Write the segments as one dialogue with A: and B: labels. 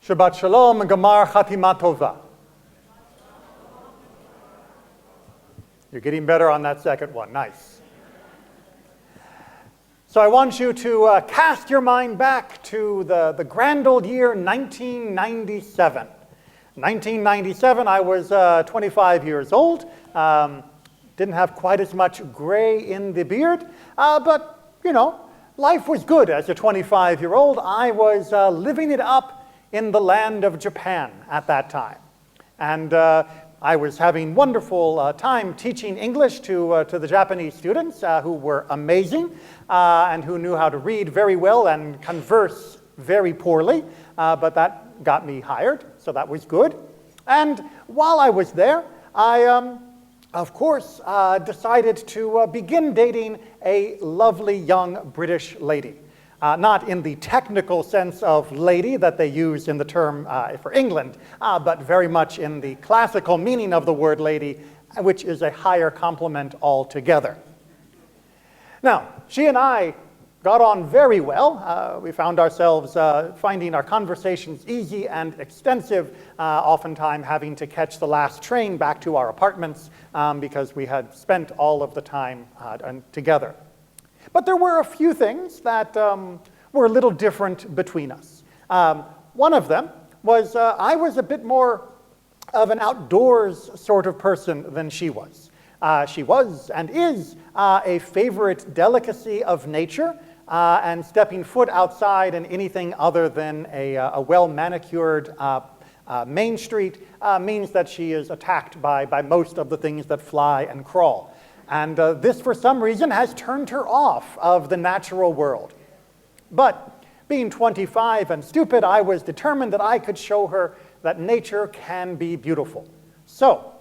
A: Shabbat Shalom and Gamar Chatima Tova. You're getting better on that second one. Nice. So I want you to cast your mind back to the grand old year 1997. 1997, I was 25 years old. Didn't have quite as much gray in the beard, but, you know, life was good as a 25-year-old. I was living it up in the land of Japan at that time. And I was having wonderful time teaching English to the Japanese students who were amazing and who knew how to read very well and converse very poorly, but that got me hired, so that was good. And while I was there, I, of course, decided to begin dating a lovely young British lady. Not in the technical sense of lady that they use in the term for England, but very much in the classical meaning of the word lady, which is a higher compliment altogether. Now, she and I got on very well. We found ourselves finding our conversations easy and extensive, oftentimes having to catch the last train back to our apartments because we had spent all of the time together. But there were a few things that were a little different between us. One of them was I was a bit more of an outdoors sort of person than she was. She was and is a favorite delicacy of nature, and stepping foot outside in anything other than a well-manicured main street means that she is attacked by most of the things that fly and crawl. And this, for some reason, has turned her off of the natural world. But being 25 and stupid, I was determined that I could show her that nature can be beautiful. So,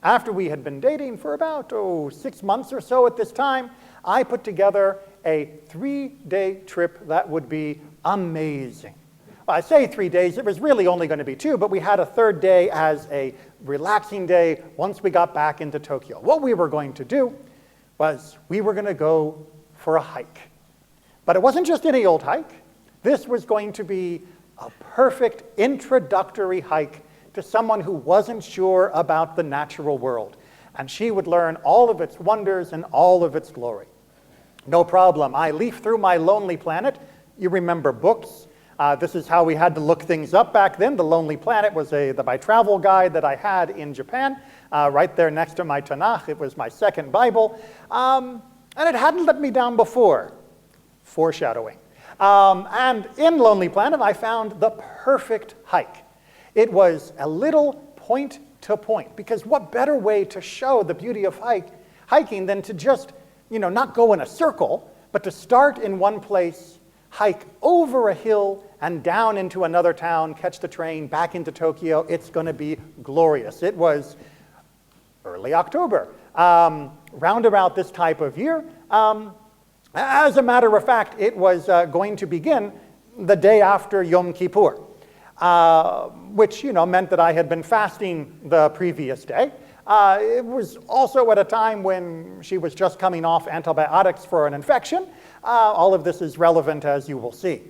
A: after we had been dating for about 6 months or so at this time, I put together a 3-day trip that would be amazing. Well, I say 3 days, it was really only going to be 2, but we had a third day as a relaxing day once we got back into Tokyo. What we were going to do was we were going to go for a hike. But it wasn't just any old hike. This was going to be a perfect introductory hike to someone who wasn't sure about the natural world. And she would learn all of its wonders and all of its glory. No problem. I leafed through my Lonely Planet. You remember books. This is how we had to look things up back then. The Lonely Planet was my travel guide that I had in Japan, right there next to my Tanakh. It was my second Bible. And it hadn't let me down before. Foreshadowing. And in Lonely Planet, I found the perfect hike. It was a little point to point, because what better way to show the beauty of hiking than to just, not go in a circle, but to start in one place, hike over a hill and down into another town, catch the train back into Tokyo. It's going to be glorious. It was early October, round about this type of year. As a matter of fact, it was going to begin the day after Yom Kippur, which meant that I had been fasting the previous day. It was also at a time when she was just coming off antibiotics for an infection. All of this is relevant, as you will see.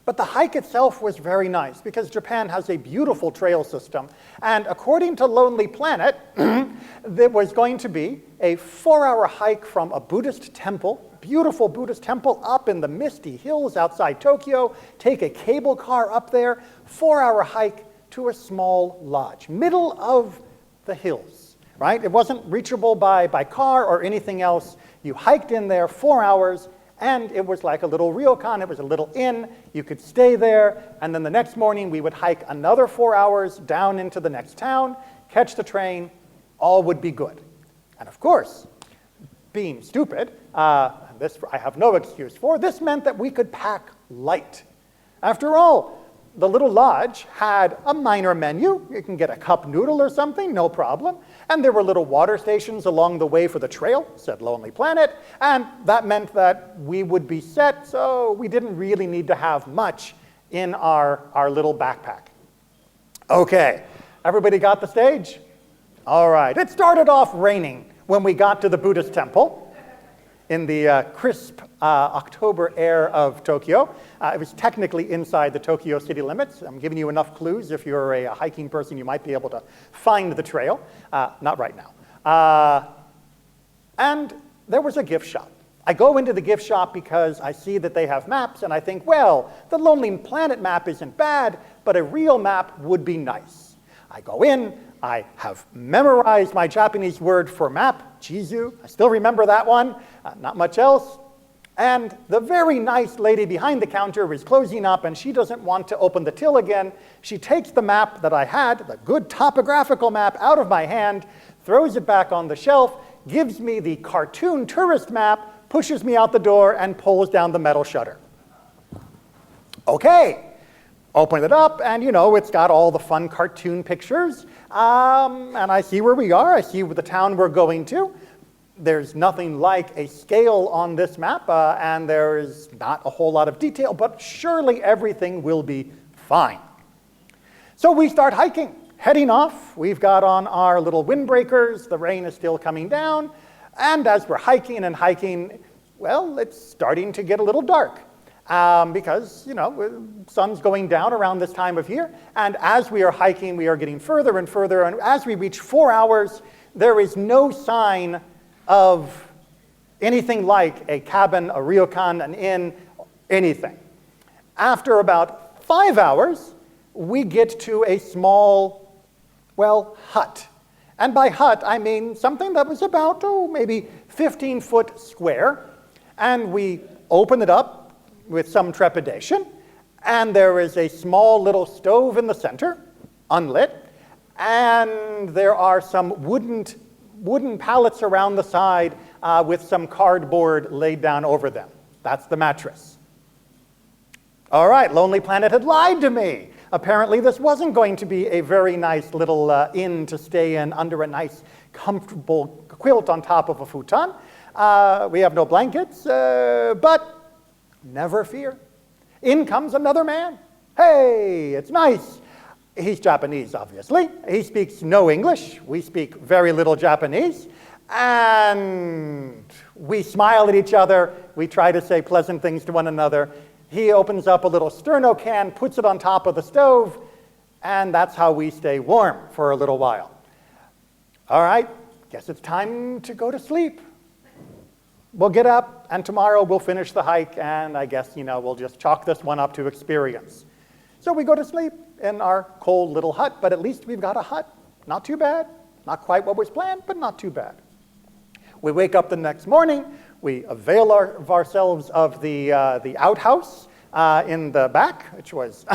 A: But the hike itself was very nice because Japan has a beautiful trail system. And according to Lonely Planet, there was going to be a 4-hour hike from a Buddhist temple, beautiful Buddhist temple up in the misty hills outside Tokyo, take a cable car up there, 4-hour hike to a small lodge, middle of the hills, right? It wasn't reachable by car or anything else. You hiked in there 4 hours, and it was like a little ryokan. It was a little inn. You could stay there, and then the next morning we would hike another 4 hours down into the next town, catch the train. All would be good. And of course, being stupid, this I have no excuse for, this meant that we could pack light. After all, the little lodge had a minor menu. You can get a cup noodle or something, no problem. And there were little water stations along the way for the trail, said Lonely Planet. And that meant that we would be set, so we didn't really need to have much in our little backpack. Okay, everybody got the stage? All right, it started off raining when we got to the Buddhist temple. in the crisp October air of Tokyo. It was technically inside the Tokyo city limits. I'm giving you enough clues. If you're a hiking person, you might be able to find the trail. Not right now. And there was a gift shop. I go into the gift shop because I see that they have maps, and I think, well, the Lonely Planet map isn't bad, but a real map would be nice. I go in, I have memorized my Japanese word for map, chizu. I still remember that one, not much else. And the very nice lady behind the counter is closing up, and she doesn't want to open the till again. She takes the map that I had, the good topographical map, out of my hand, throws it back on the shelf, gives me the cartoon tourist map, pushes me out the door, and pulls down the metal shutter. Okay, open it up, and it's got all the fun cartoon pictures, and I see where we are. I see the town we're going to. There's nothing like a scale on this map, and there is not a whole lot of detail, but surely everything will be fine. So we start hiking, heading off. We've got on our little windbreakers. The rain is still coming down. And as we're hiking and hiking, well, it's starting to get a little dark because, sun's going down around this time of year. And as we are hiking, we are getting further and further. And as we reach 4 hours, there is no sign of anything like a cabin, a ryokan, an inn, anything. After about 5 hours, we get to a small, hut. And by hut, I mean something that was about, maybe 15-foot square. And we open it up with some trepidation. And there is a small little stove in the center, unlit. And there are some wooden pallets around the side with some cardboard laid down over them. That's the mattress. All right, Lonely Planet had lied to me. Apparently, this wasn't going to be a very nice little inn to stay in under a nice, comfortable quilt on top of a futon. We have no blankets, but never fear. In comes another man. Hey, it's nice. He's Japanese, obviously. He speaks no English. We speak very little Japanese. And we smile at each other. We try to say pleasant things to one another. He opens up a little Sterno can, puts it on top of the stove, and that's how we stay warm for a little while. All right, guess it's time to go to sleep. We'll get up, and tomorrow we'll finish the hike, and I guess, we'll just chalk this one up to experience. So we go to sleep in our cold little hut, but at least we've got a hut. Not too bad. Not quite what was planned, but not too bad. We wake up the next morning. We avail ourselves of the outhouse in the back, which was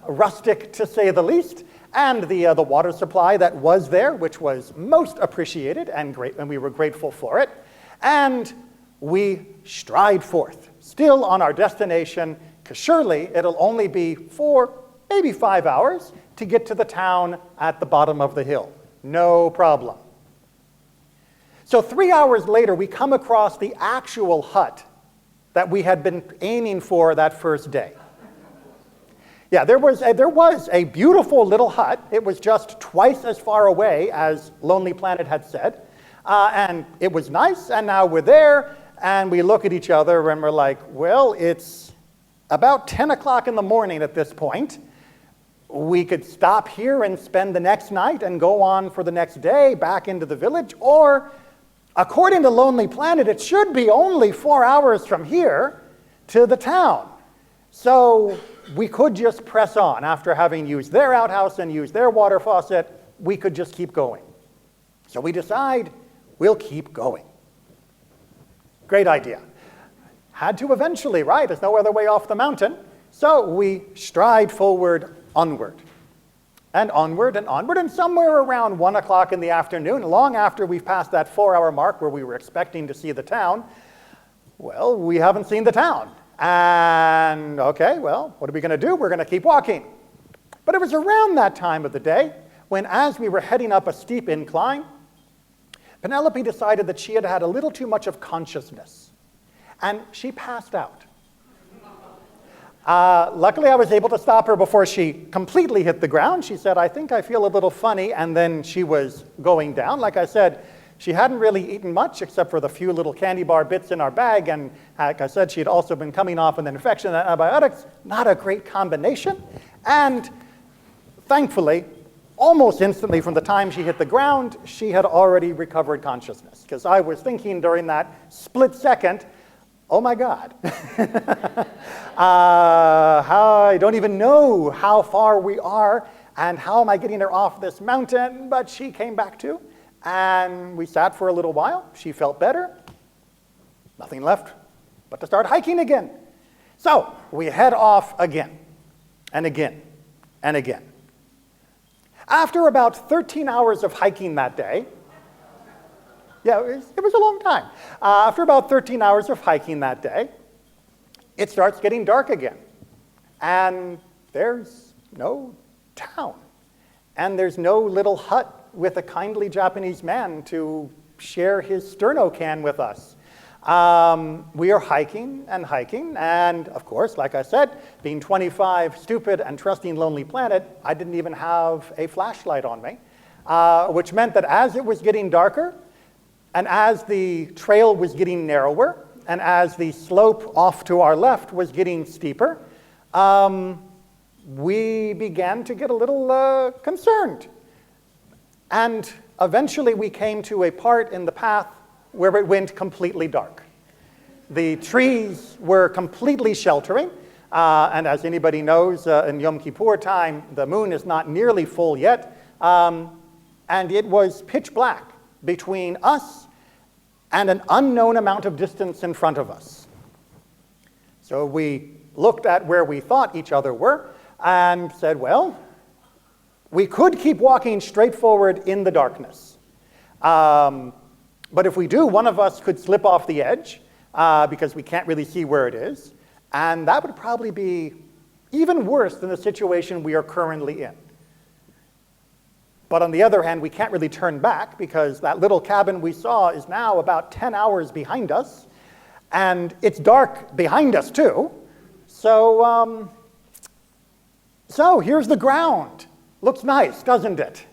A: rustic to say the least, and the water supply that was there, which was most appreciated and great, and we were grateful for it. And we stride forth, still on our destination, because surely it'll only be 4, maybe 5 hours to get to the town at the bottom of the hill. No problem. So 3 hours later, we come across the actual hut that we had been aiming for that first day. Yeah, there was a beautiful little hut. It was just twice as far away as Lonely Planet had said. And it was nice, and now we're there, and we look at each other, and we're like, well, it's about 10 o'clock in the morning at this point. We could stop here and spend the next night and go on for the next day back into the village, or according to Lonely Planet, it should be only 4 hours from here to the town. So we could just press on. After having used their outhouse and used their water faucet, we could just keep going. So we decide we'll keep going. Great idea. Had to eventually, right? There's no other way off the mountain. So we stride forward, onward. And onward and onward, and somewhere around 1 o'clock in the afternoon, long after we've passed that 4-hour mark where we were expecting to see the town, well, we haven't seen the town. And okay, well, what are we going to do? We're going to keep walking. But it was around that time of the day when, as we were heading up a steep incline, Penelope decided that she had had a little too much of consciousness, and she passed out. Luckily, I was able to stop her before she completely hit the ground. She said, I think I feel a little funny, and then she was going down. Like I said, She hadn't really eaten much except for the few little candy bar bits in our bag, and like I said, she had also been coming off an infection and antibiotics. Not a great combination. And thankfully, almost instantly from the time she hit the ground, she had already recovered consciousness. Because I was thinking during that split second, oh my God, I don't even know how far we are and how am I getting her off this mountain? But she came back to, and we sat for a little while. She felt better. Nothing left but to start hiking again. So we head off again and again and again. After about 13 hours of hiking that day, yeah, it was a long time. After about 13 hours of hiking that day, it starts getting dark again. And there's no town. And there's no little hut with a kindly Japanese man to share his sterno can with us. We are hiking, and of course, like I said, being 25, stupid and trusting Lonely Planet, I didn't even have a flashlight on me, which meant that as it was getting darker, and as the trail was getting narrower, and as the slope off to our left was getting steeper, we began to get a little concerned. And eventually we came to a part in the path where it went completely dark. The trees were completely sheltering, and as anybody knows, in Yom Kippur time, the moon is not nearly full yet, and it was pitch black between us and an unknown amount of distance in front of us. So we looked at where we thought each other were and said, well, we could keep walking straight forward in the darkness. But if we do, one of us could slip off the edge because we can't really see where it is. And that would probably be even worse than the situation we are currently in. But on the other hand, we can't really turn back because that little cabin we saw is now about 10 hours behind us. And it's dark behind us too. So here's the ground. Looks nice, doesn't it?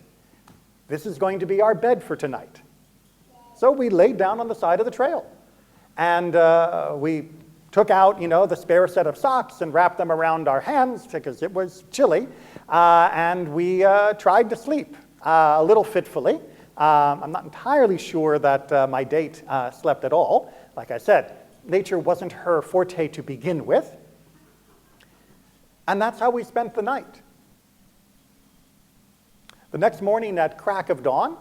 A: This is going to be our bed for tonight. So we laid down on the side of the trail. And we took out, the spare set of socks and wrapped them around our hands because it was chilly. And we tried to sleep a little fitfully. I'm not entirely sure that my date slept at all. Like I said, nature wasn't her forte to begin with. And that's how we spent the night. The next morning at crack of dawn,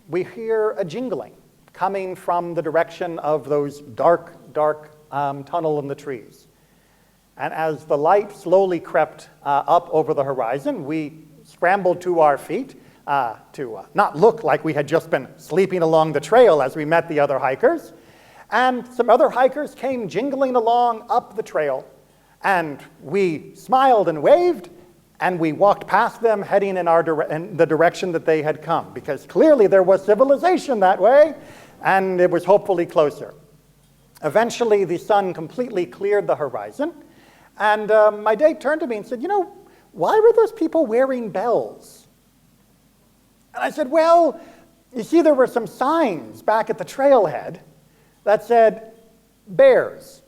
A: we hear a jingling coming from the direction of those dark tunnel in the trees. And as the light slowly crept up over the horizon, we scrambled to our feet to not look like we had just been sleeping along the trail as we met the other hikers. And some other hikers came jingling along up the trail. And we smiled and waved, and we walked past them heading in the direction that they had come, because clearly there was civilization that way, and it was hopefully closer. Eventually, the sun completely cleared the horizon, and my date turned to me and said, why were those people wearing bells? And I said, well, you see, there were some signs back at the trailhead that said, bears.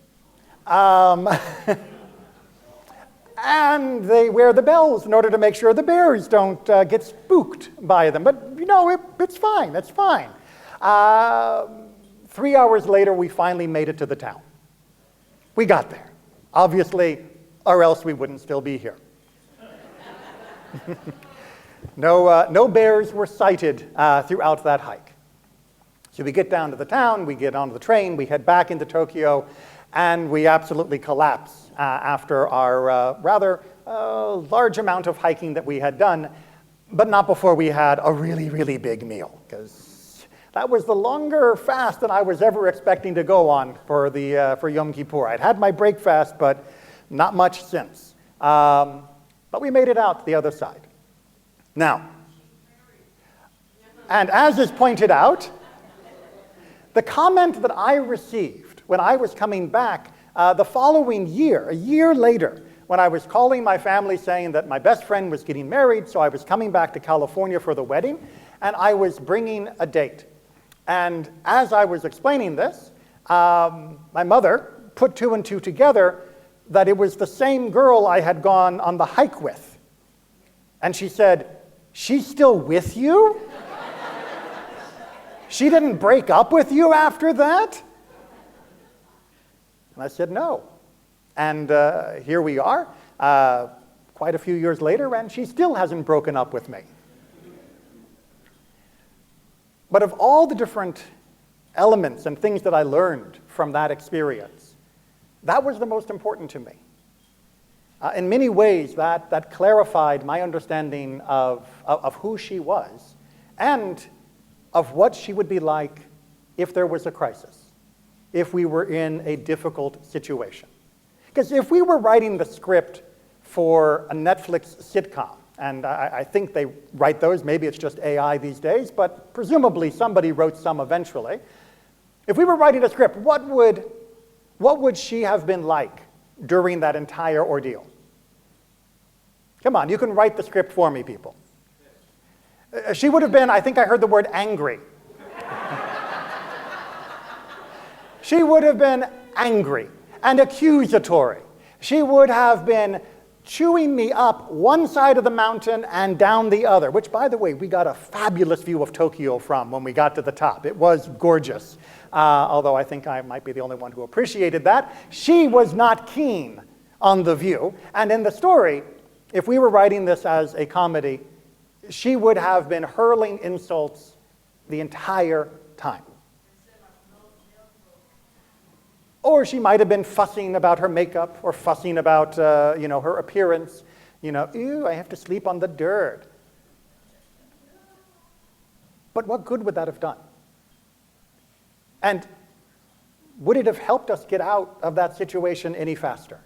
A: And they wear the bells in order to make sure the bears don't get spooked by them. But, it's fine, it's fine. 3 hours later, we finally made it to the town. We got there, obviously, or else we wouldn't still be here. No bears were sighted throughout that hike. So we get down to the town, we get onto the train, we head back into Tokyo, and we absolutely collapse after our rather large amount of hiking that we had done, but not before we had a really, really big meal, because that was the longer fast than I was ever expecting to go on for Yom Kippur. I'd had my break fast, but not much since. But we made it out to the other side. Now, and as is pointed out, the comment that I received when I was coming back the following year, a year later, when I was calling my family saying that my best friend was getting married, so I was coming back to California for the wedding, and I was bringing a date. And as I was explaining this, my mother put two and two together that it was the same girl I had gone on the hike with. And she said, "She's still with you? She didn't break up with you after that?" And I said, "No." And here we are, quite a few years later, and she still hasn't broken up with me. But of all the different elements and things that I learned from that experience, that was the most important to me. In many ways, that clarified my understanding of who she was and of what she would be like if there was a crisis, if we were in a difficult situation. Because if we were writing the script for a Netflix sitcom, and I think they write those, maybe it's just AI these days, but presumably somebody wrote some eventually. If we were writing a script, what would she have been like during that entire ordeal? Come on, you can write the script for me, people. She would have been, I think I heard the word angry. She would have been angry and accusatory. She would have been chewing me up one side of the mountain and down the other, which, by the way, we got a fabulous view of Tokyo from when we got to the top. It was gorgeous, although I think I might be the only one who appreciated that. She was not keen on the view, and in the story, if we were writing this as a comedy, she would have been hurling insults the entire time. Or she might have been fussing about her makeup or fussing about her appearance. Ew, I have to sleep on the dirt. But what good would that have done? And would it have helped us get out of that situation any faster?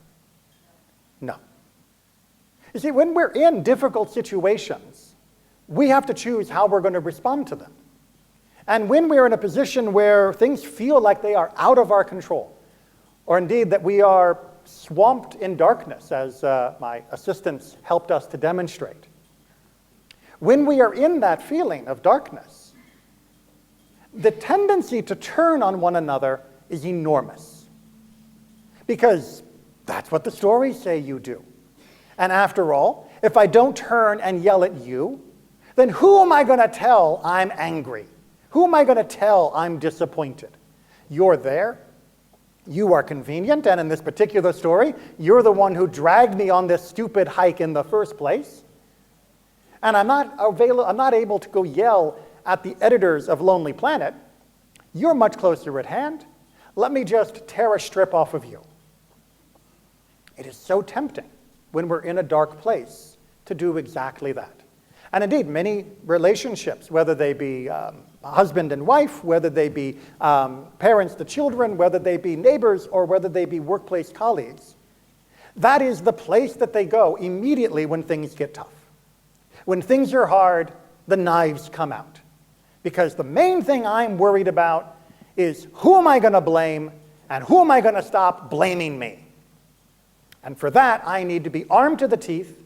A: No. You see, when we're in difficult situations, we have to choose how we're going to respond to them. And when we're in a position where things feel like they are out of our control, or indeed that we are swamped in darkness, as my assistants helped us to demonstrate. When we are in that feeling of darkness, the tendency to turn on one another is enormous. Because that's what the stories say you do. And after all, if I don't turn and yell at you, then who am I going to tell I'm angry? Who am I going to tell I'm disappointed? You're there. You are convenient, and in this particular story, you're the one who dragged me on this stupid hike in the first place. And I'm not able to go yell at the editors of Lonely Planet. You're much closer at hand. Let me just tear a strip off of you. It is so tempting when we're in a dark place to do exactly that. And indeed, many relationships, whether they be husband and wife, whether they be parents to children, whether they be neighbors, or whether they be workplace colleagues, that is the place that they go immediately when things get tough. When things are hard, the knives come out. Because the main thing I'm worried about is who am I going to blame and who am I going to stop blaming me? And for that, I need to be armed to the teeth,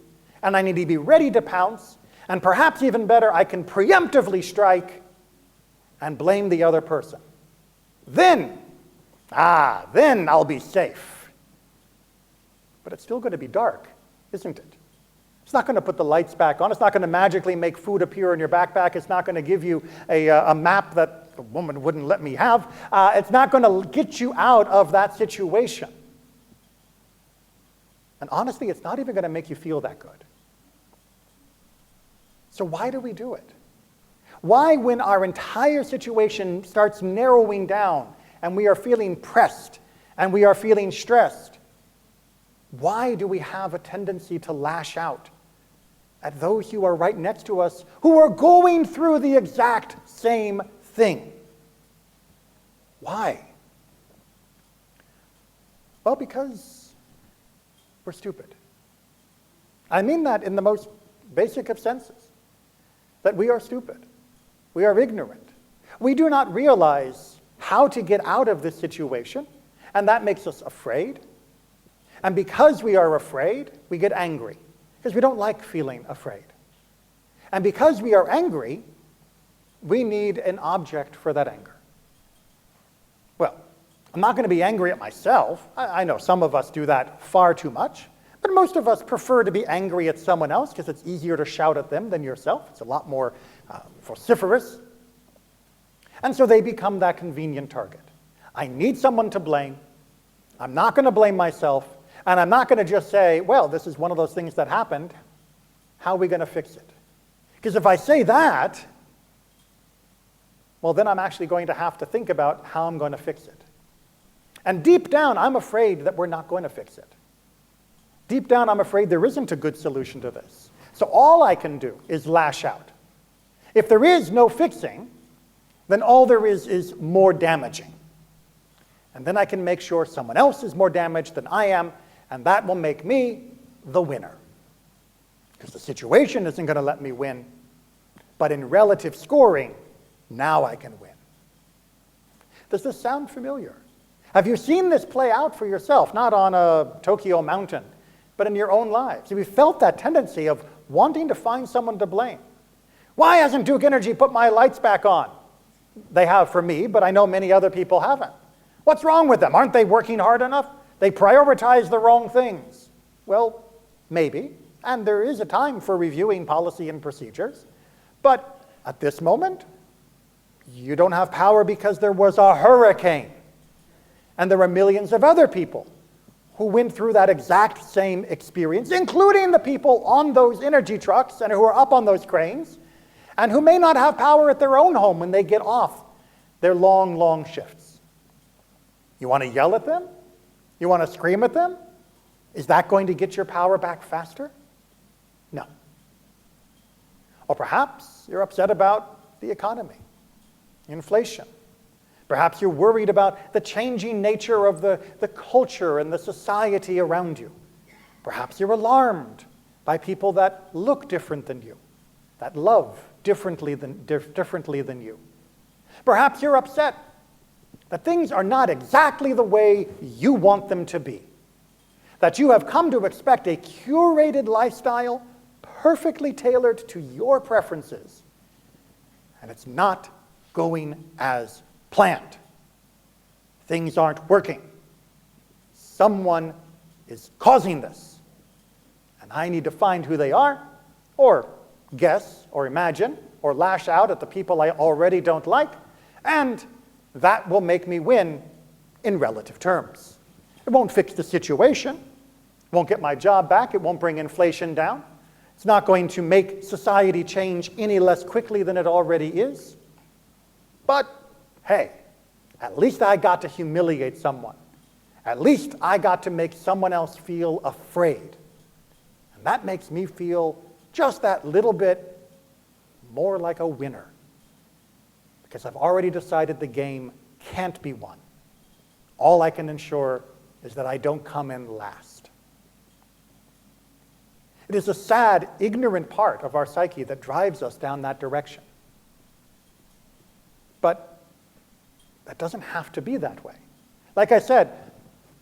A: and I need to be ready to pounce, and perhaps even better, I can preemptively strike and blame the other person. Then I'll be safe. But it's still going to be dark, isn't it? It's not going to put the lights back on. It's not going to magically make food appear in your backpack. It's not going to give you a map that the woman wouldn't let me have. It's not going to get you out of that situation. And honestly, it's not even going to make you feel that good. So why do we do it? Why, when our entire situation starts narrowing down and we are feeling pressed and we are feeling stressed, why do we have a tendency to lash out at those who are right next to us who are going through the exact same thing? Why? Well, because we're stupid. I mean that in the most basic of senses. That we are stupid. We are ignorant. We do not realize how to get out of this situation, and that makes us afraid. And because we are afraid, we get angry, because we don't like feeling afraid. And because we are angry, we need an object for that anger. Well, I'm not going to be angry at myself. I know some of us do that far too much, but most of us prefer to be angry at someone else because it's easier to shout at them than yourself. It's a lot more vociferous. And so they become that convenient target. I need someone to blame. I'm not going to blame myself, and I'm not going to just say, well, this is one of those things that happened. How are we going to fix it? Because if I say that, well, then I'm actually going to have to think about how I'm going to fix it. And deep down, I'm afraid that we're not going to fix it. Deep down, I'm afraid there isn't a good solution to this. So all I can do is lash out. If there is no fixing, then all there is more damaging. And then I can make sure someone else is more damaged than I am, and that will make me the winner. Because the situation isn't going to let me win, but in relative scoring, now I can win. Does this sound familiar? Have you seen this play out for yourself, not on a Tokyo mountain, but in your own lives? Have you felt that tendency of wanting to find someone to blame? Why hasn't Duke Energy put my lights back on? They have for me, but I know many other people haven't. What's wrong with them? Aren't they working hard enough? They prioritize the wrong things. Well, maybe, and there is a time for reviewing policy and procedures, but at this moment, you don't have power because there was a hurricane. And there are millions of other people who went through that exact same experience, including the people on those energy trucks and who are up on those cranes, and who may not have power at their own home when they get off their long, long shifts. You want to yell at them? You want to scream at them? Is that going to get your power back faster? No. Or perhaps you're upset about the economy, inflation. Perhaps you're worried about the changing nature of the culture and the society around you. Perhaps you're alarmed by people that look different than you, that love differently than you. Perhaps you're upset that things are not exactly the way you want them to be, that you have come to expect a curated lifestyle perfectly tailored to your preferences, and it's not going as planned. Things aren't working. Someone is causing this, and I need to find who they are, or guess, or imagine, or lash out at the people I already don't like, and that will make me win in relative terms. It won't fix the situation, it won't get my job back, it won't bring inflation down, it's not going to make society change any less quickly than it already is. But hey, at least I got to humiliate someone. At least I got to make someone else feel afraid. And that makes me feel just that little bit more like a winner. Because I've already decided the game can't be won. All I can ensure is that I don't come in last. It is a sad, ignorant part of our psyche that drives us down that direction. But that doesn't have to be that way. Like I said,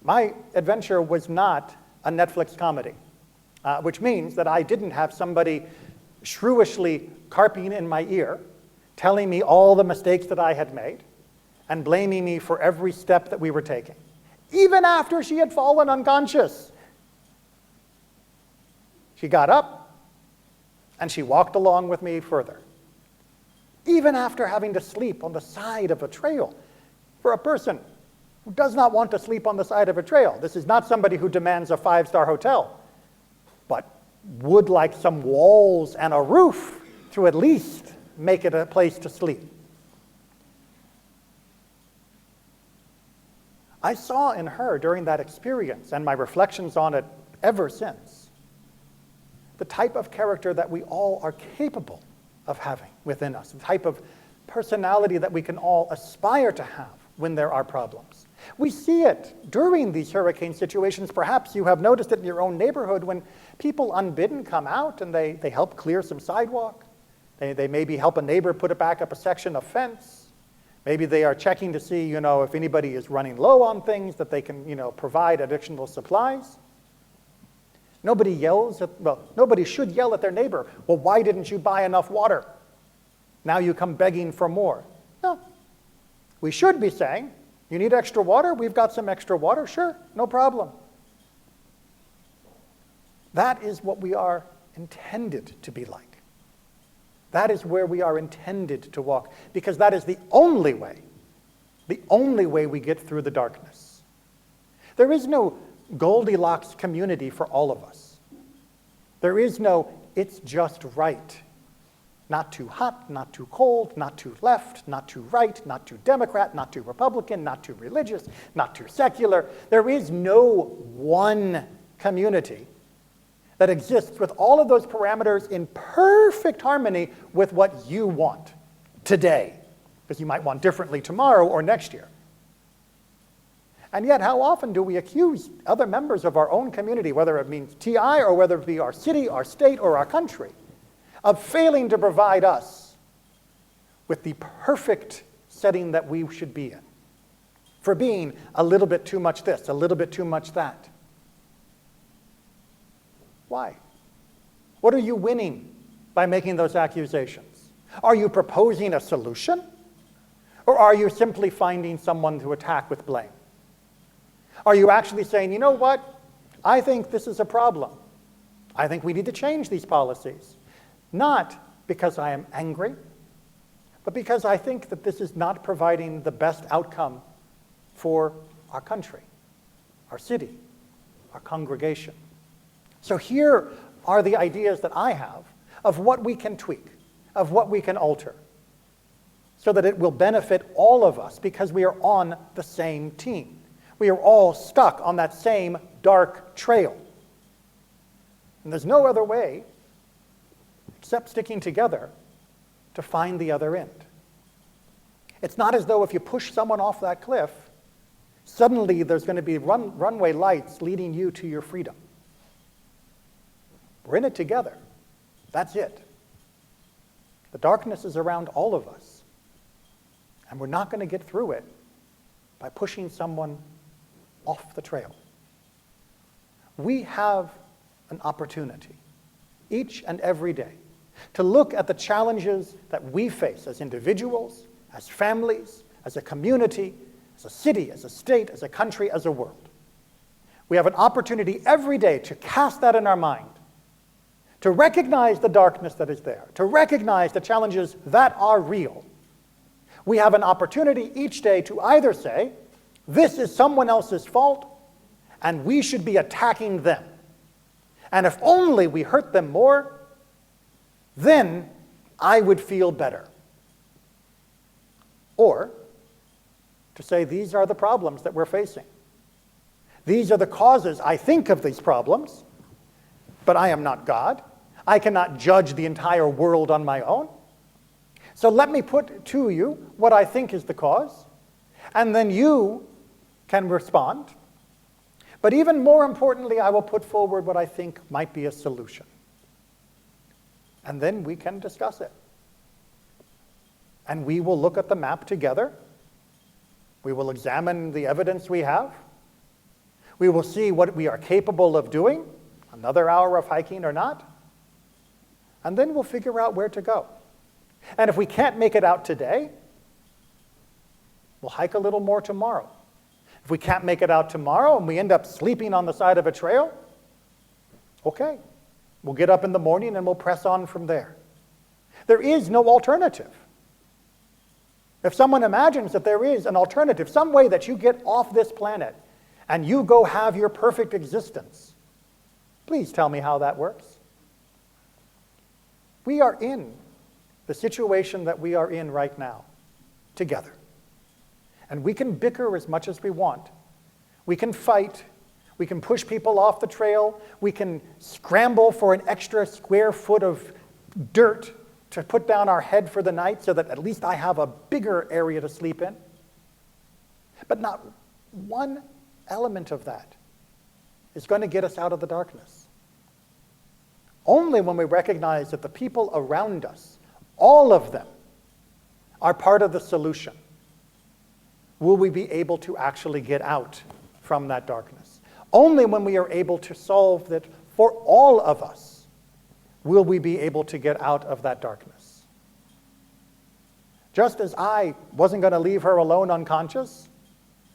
A: my adventure was not a Netflix comedy, which means that I didn't have somebody shrewishly carping in my ear, telling me all the mistakes that I had made, and blaming me for every step that we were taking, even after she had fallen unconscious. She got up, and she walked along with me further, even after having to sleep on the side of a trail. For a person who does not want to sleep on the side of a trail, this is not somebody who demands a 5-star hotel, but would like some walls and a roof to at least make it a place to sleep. I saw in her during that experience, and my reflections on it ever since, the type of character that we all are capable of having within us, the type of personality that we can all aspire to have when there are problems. We see it during these hurricane situations. Perhaps you have noticed it in your own neighborhood when people unbidden come out and they help clear some sidewalk. They maybe help a neighbor put back up a section of fence. Maybe they are checking to see, if anybody is running low on things that they can, provide additional supplies. Nobody should yell at their neighbor, well, why didn't you buy enough water? Now you come begging for more. No. We should be saying, you need extra water? We've got some extra water. Sure, no problem. That is what we are intended to be like. That is where we are intended to walk, because that is the only way we get through the darkness. There is no Goldilocks community for all of us. There is no, it's just right. Not too hot, not too cold, not too left, not too right, not too Democrat, not too Republican, not too religious, not too secular. There is no one community that exists with all of those parameters in perfect harmony with what you want today, because you might want differently tomorrow or next year. And yet, how often do we accuse other members of our own community, whether it means TI or whether it be our city, our state, or our country, of failing to provide us with the perfect setting that we should be in, for being a little bit too much this, a little bit too much that? Why? What are you winning by making those accusations? Are you proposing a solution? Or are you simply finding someone to attack with blame? Are you actually saying, you know what? I think this is a problem. I think we need to change these policies. Not because I am angry, but because I think that this is not providing the best outcome for our country, our city, our congregation. So here are the ideas that I have of what we can tweak, of what we can alter, so that it will benefit all of us because we are on the same team. We are all stuck on that same dark trail. And there's no other way except sticking together to find the other end. It's not as though if you push someone off that cliff, suddenly there's going to be runway lights leading you to your freedom. We're in it together. That's it. The darkness is around all of us. And we're not going to get through it by pushing someone off the trail. We have an opportunity, each and every day, to look at the challenges that we face as individuals, as families, as a community, as a city, as a state, as a country, as a world. We have an opportunity every day to cast that in our mind, to recognize the darkness that is there, to recognize the challenges that are real. We have an opportunity each day to either say, this is someone else's fault, and we should be attacking them. And if only we hurt them more, then I would feel better. Or to say, these are the problems that we're facing. These are the causes, I think, of these problems, but I am not God. I cannot judge the entire world on my own. So let me put to you what I think is the cause, and then you can respond. But even more importantly, I will put forward what I think might be a solution. And then we can discuss it. And we will look at the map together. We will examine the evidence we have. We will see what we are capable of doing, another hour of hiking or not. And then we'll figure out where to go. And if we can't make it out today, we'll hike a little more tomorrow. If we can't make it out tomorrow and we end up sleeping on the side of a trail, okay, we'll get up in the morning and we'll press on from there. There is no alternative. If someone imagines that there is an alternative, some way that you get off this planet and you go have your perfect existence, please tell me how that works. We are in the situation that we are in right now, together. And we can bicker as much as we want. We can fight. We can push people off the trail. We can scramble for an extra square foot of dirt to put down our head for the night so that at least I have a bigger area to sleep in. But not one element of that is going to get us out of the darkness. Only when we recognize that the people around us, all of them, are part of the solution, will we be able to actually get out from that darkness. Only when we are able to solve that for all of us will we be able to get out of that darkness. Just as I wasn't going to leave her alone unconscious,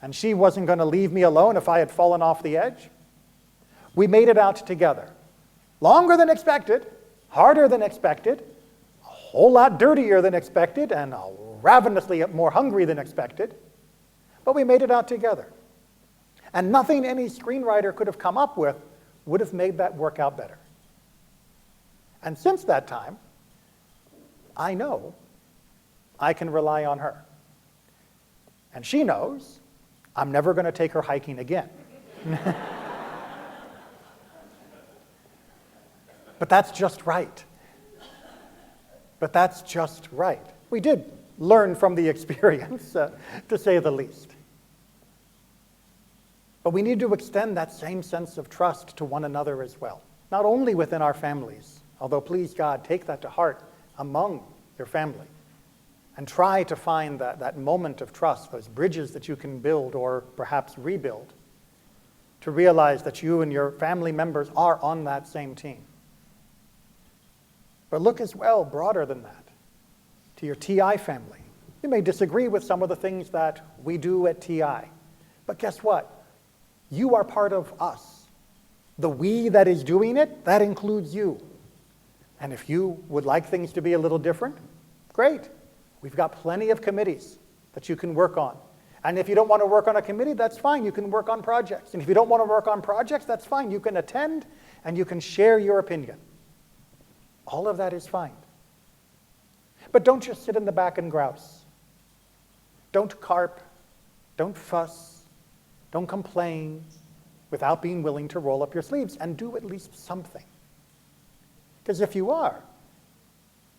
A: and she wasn't going to leave me alone if I had fallen off the edge, we made it out together. Longer than expected, harder than expected, a whole lot dirtier than expected, and ravenously more hungry than expected, but we made it out together. And nothing any screenwriter could have come up with would have made that work out better. And since that time, I know I can rely on her. And she knows I'm never going to take her hiking again. But that's just right. But that's just right. We did learn from the experience, to say the least. But we need to extend that same sense of trust to one another as well. Not only within our families, although please God, take that to heart among your family. And try to find that moment of trust, those bridges that you can build or perhaps rebuild, to realize that you and your family members are on that same team. But look as well, broader than that, to your TI family. You may disagree with some of the things that we do at TI, but guess what? You are part of us. The we that is doing it, that includes you. And if you would like things to be a little different, great. We've got plenty of committees that you can work on. And if you don't want to work on a committee, that's fine. You can work on projects. And if you don't want to work on projects, that's fine. You can attend and you can share your opinion. All of that is fine. But don't just sit in the back and grouse. Don't carp. Don't fuss. Don't complain without being willing to roll up your sleeves and do at least something. Because if you are,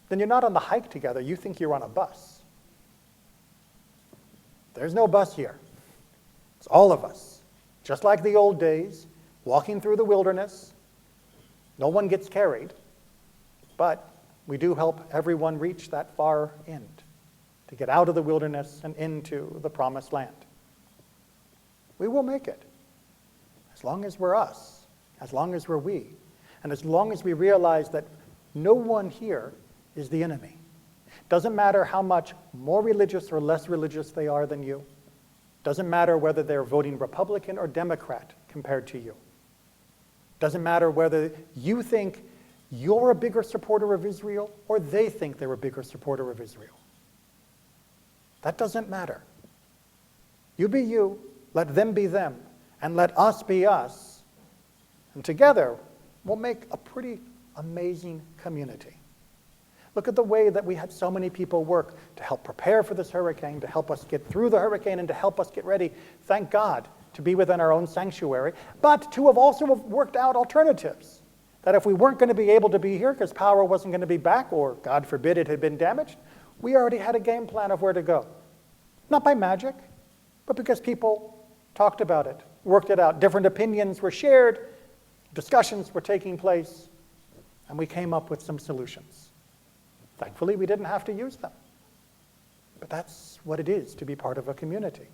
A: then you're not on the hike together. You think you're on a bus. There's no bus here. It's all of us. Just like the old days, walking through the wilderness. No one gets carried, but we do help everyone reach that far end to get out of the wilderness and into the promised land. We will make it, as long as we're us, as long as we're we, and as long as we realize that no one here is the enemy. Doesn't matter how much more religious or less religious they are than you. Doesn't matter whether they're voting Republican or Democrat compared to you. Doesn't matter whether you think you're a bigger supporter of Israel or they think they're a bigger supporter of Israel. That doesn't matter. You be you, let them be them, and let us be us. And together, we'll make a pretty amazing community. Look at the way that we had so many people work to help prepare for this hurricane, to help us get through the hurricane, and to help us get ready, thank God, to be within our own sanctuary, but to have also worked out alternatives. That if we weren't going to be able to be here because power wasn't going to be back, or God forbid it had been damaged, we already had a game plan of where to go. Not by magic, but because people talked about it, worked it out. Different opinions were shared, discussions were taking place, and we came up with some solutions. Thankfully, we didn't have to use them. But that's what it is to be part of a community.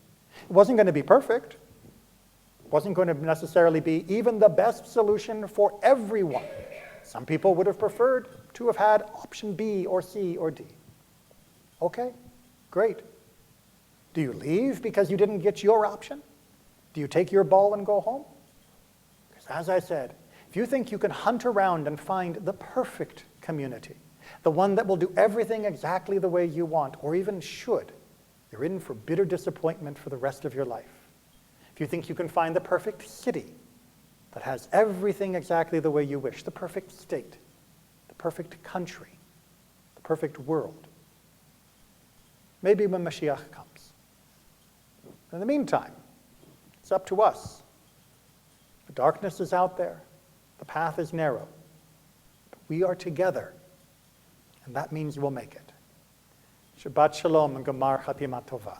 A: It wasn't going to be perfect. It wasn't going to necessarily be even the best solution for everyone. Some people would have preferred to have had option B or C or D. Okay, great. Do you leave because you didn't get your option? Do you take your ball and go home? Because as I said, if you think you can hunt around and find the perfect community, the one that will do everything exactly the way you want, or even should, you're in for bitter disappointment for the rest of your life. If you think you can find the perfect city that has everything exactly the way you wish, the perfect state, the perfect country, the perfect world, maybe when Mashiach comes. In the meantime, it's up to us. The darkness is out there. The path is narrow. But we are together. And that means we'll make it. Shabbat Shalom and Gemar Chatima Tova.